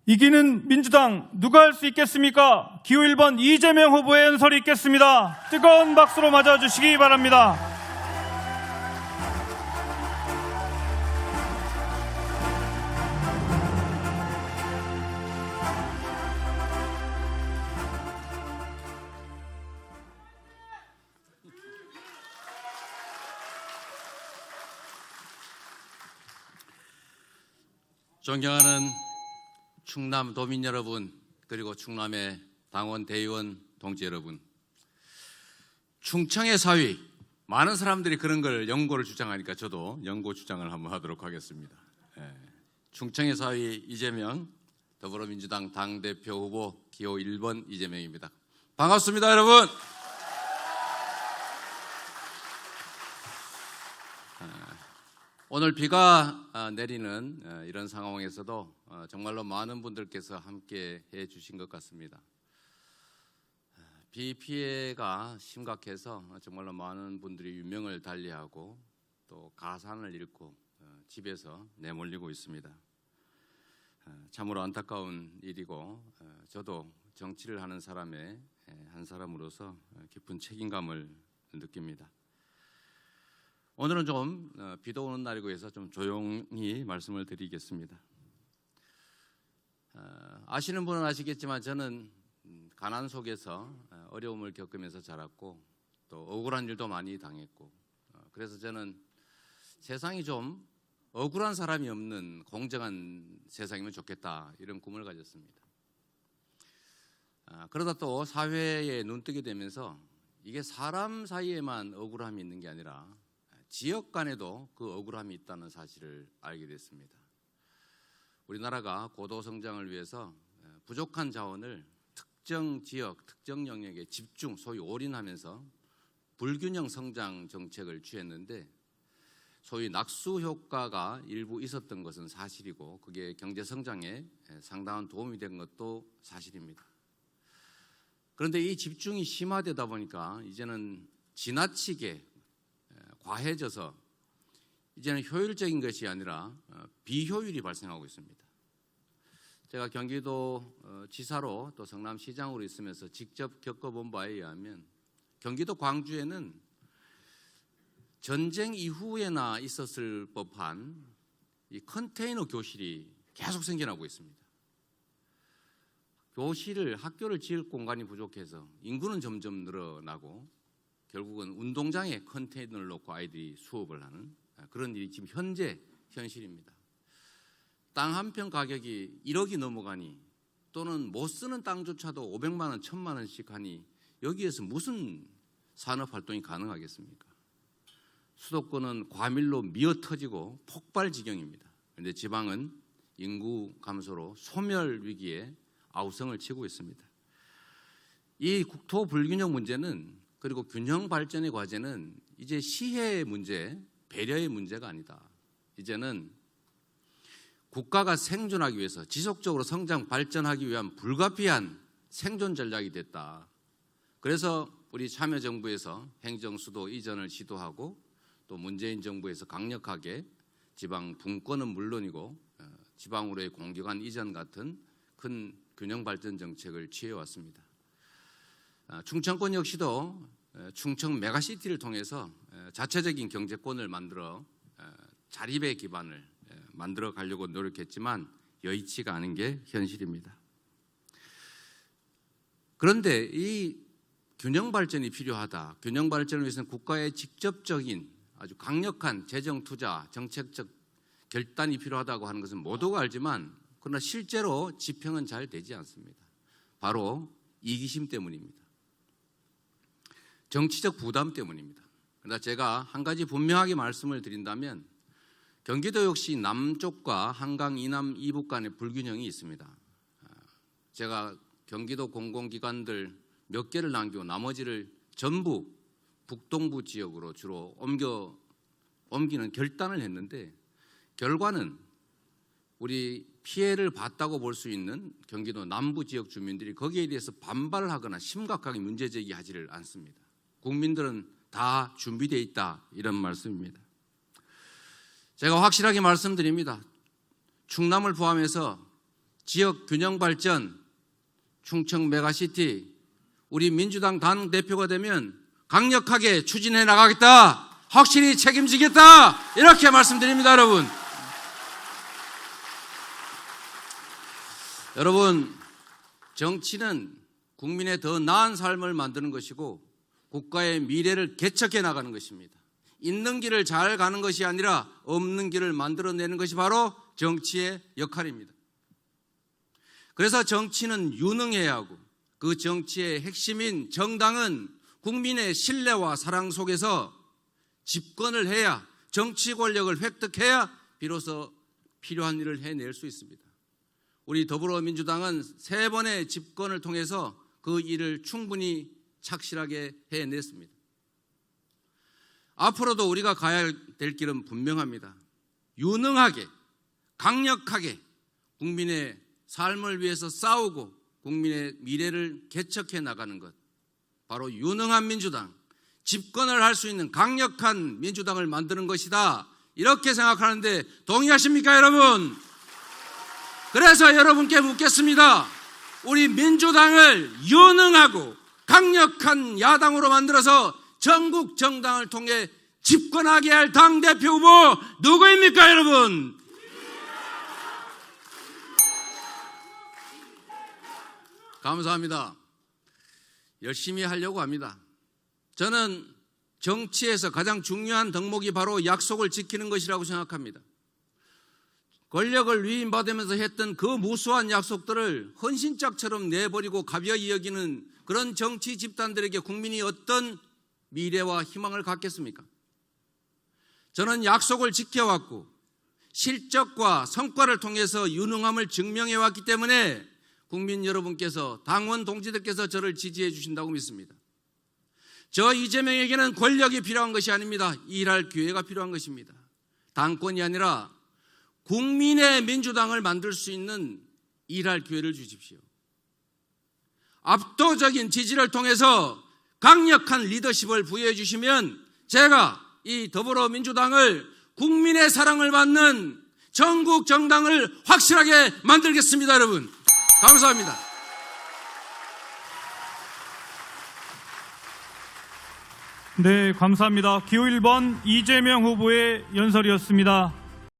이기는 민주당 누가 할 수 있겠습니까? 기호 1번 이재명 후보의 연설이 있겠습니다. 뜨거운 박수로 맞아주시기 바랍니다. 존경하는 충남 도민 여러분, 그리고 충남의 당원 대의원 동지 여러분, 충청의 사위, 많은 사람들이 그런 걸 연고를 주장하니까 저도 연고 주장을 한번 하도록 하겠습니다. 충청의 사위 이재명, 더불어민주당 당대표 후보 기호 1번 이재명입니다. 반갑습니다, 여러분. 오늘 비가 내리는 이런 상황에서도 정말로 많은 분들께서 함께 해 주신 것 같습니다. 비 피해가 심각해서 정말로 많은 분들이 유명을 달리하고 또 가산을 잃고 집에서 내몰리고 있습니다. 참으로 안타까운 일이고 저도 정치를 하는 사람의 한 사람으로서 깊은 책임감을 느낍니다. 오늘은 좀 비도 오는 날이고 해서 좀 조용히 말씀을 드리겠습니다. 아시는 분은 아시겠지만 저는 가난 속에서 어려움을 겪으면서 자랐고 또 억울한 일도 많이 당했고, 그래서 저는 세상이 좀 억울한 사람이 없는 공정한 세상이면 좋겠다, 이런 꿈을 가졌습니다. 그러다 또 사회에 눈뜨게 되면서 이게 사람 사이에만 억울함이 있는 게 아니라 지역 간에도 그 억울함이 있다는 사실을 알게 됐습니다. 우리나라가 고도 성장을 위해서 부족한 자원을 특정 지역, 특정 영역에 집중, 소위 올인하면서 불균형 성장 정책을 취했는데 소위 낙수 효과가 일부 있었던 것은 사실이고 그게 경제 성장에 상당한 도움이 된 것도 사실입니다. 그런데 이 집중이 심화되다 보니까 이제는 지나치게 과해져서 이제는 효율적인 것이 아니라 비효율이 발생하고 있습니다. 제가 경기도 지사로 또 성남시장으로 있으면서 직접 겪어본 바에 의하면 경기도 광주에는 전쟁 이후에나 있었을 법한 이 컨테이너 교실이 계속 생겨나고 있습니다. 학교를 지을 공간이 부족해서 인구는 점점 늘어나고 결국은 운동장에 컨테이너를 놓고 아이들이 수업을 하는 그런 일이 지금 현재 현실입니다. 땅 한 평 가격이 1억이 넘어가니 또는 못 쓰는 땅조차도 500만 원, 1000만 원씩 하니 여기에서 무슨 산업활동이 가능하겠습니까? 수도권은 과밀로 미어터지고 폭발 지경입니다. 그런데 지방은 인구 감소로 소멸 위기에 아우성을 치고 있습니다. 이 국토 불균형 문제는, 그리고 균형 발전의 과제는 이제 시혜의 문제, 배려의 문제가 아니다. 이제는 국가가 생존하기 위해서 지속적으로 성장 발전하기 위한 불가피한 생존 전략이 됐다. 그래서 우리 참여정부에서 행정수도 이전을 시도하고 또 문재인 정부에서 강력하게 지방 분권은 물론이고 지방으로의 공격한 이전 같은 큰 균형 발전 정책을 취해왔습니다. 충청권 역시도 충청 메가시티를 통해서 자체적인 경제권을 만들어 자립의 기반을 만들어 가려고 노력했지만 여의치가 않은 게 현실입니다. 그런데 이 균형 발전이 필요하다. 균형 발전을 위해서는 국가의 직접적인 아주 강력한 재정 투자, 정책적 결단이 필요하다고 하는 것은 모두가 알지만 그러나 실제로 집행은 잘 되지 않습니다. 바로 이기심 때문입니다. 정치적 부담 때문입니다. 그러나 제가 한 가지 분명하게 말씀을 드린다면 경기도 역시 남쪽과 한강 이남 이북 간의 불균형이 있습니다. 제가 경기도 공공기관들 몇 개를 남기고 나머지를 전부 북동부 지역으로 주로 옮기는 결단을 했는데 결과는 우리 피해를 봤다고 볼 수 있는 경기도 남부 지역 주민들이 거기에 대해서 반발을 하거나 심각하게 문제 제기하지를 않습니다. 국민들은 다 준비되어 있다, 이런 말씀입니다. 제가 확실하게 말씀드립니다. 충남을 포함해서 지역 균형 발전, 충청 메가시티, 우리 민주당 당 대표가 되면 강력하게 추진해 나가겠다, 확실히 책임지겠다, 이렇게 말씀드립니다. 여러분, 정치는 국민의 더 나은 삶을 만드는 것이고 국가의 미래를 개척해 나가는 것입니다. 있는 길을 잘 가는 것이 아니라 없는 길을 만들어내는 것이 바로 정치의 역할입니다. 그래서 정치는 유능해야 하고 그 정치의 핵심인 정당은 국민의 신뢰와 사랑 속에서 집권을 해야, 정치 권력을 획득해야 비로소 필요한 일을 해낼 수 있습니다. 우리 더불어민주당은 3번의 집권을 통해서 그 일을 충분히 착실하게 해냈습니다. 앞으로도 우리가 가야 될 길은 분명합니다. 유능하게, 강력하게 국민의 삶을 위해서 싸우고 국민의 미래를 개척해 나가는 것, 바로 유능한 민주당, 집권을 할 수 있는 강력한 민주당을 만드는 것이다, 이렇게 생각하는데 동의하십니까, 여러분? 그래서 여러분께 묻겠습니다. 우리 민주당을 유능하고 강력한 야당으로 만들어서 전국 정당을 통해 집권하게 할 당대표 후보 누구입니까, 여러분? 감사합니다. 열심히 하려고 합니다. 저는 정치에서 가장 중요한 덕목이 바로 약속을 지키는 것이라고 생각합니다. 권력을 위임받으면서 했던 그 무수한 약속들을 헌신짝처럼 내버리고 가벼이 여기는 그런 정치 집단들에게 국민이 어떤 미래와 희망을 갖겠습니까? 저는 약속을 지켜왔고 실적과 성과를 통해서 유능함을 증명해왔기 때문에 국민 여러분께서, 당원 동지들께서 저를 지지해 주신다고 믿습니다. 저 이재명에게는 권력이 필요한 것이 아닙니다. 일할 기회가 필요한 것입니다. 당권이 아니라 국민의 민주당을 만들 수 있는 일할 기회를 주십시오. 압도적인 지지를 통해서 강력한 리더십을 부여해 주시면 제가 이 더불어민주당을 국민의 사랑을 받는 전국 정당을 확실하게 만들겠습니다. 여러분, 감사합니다. 네, 감사합니다. 기호 1번 이재명 후보의 연설이었습니다.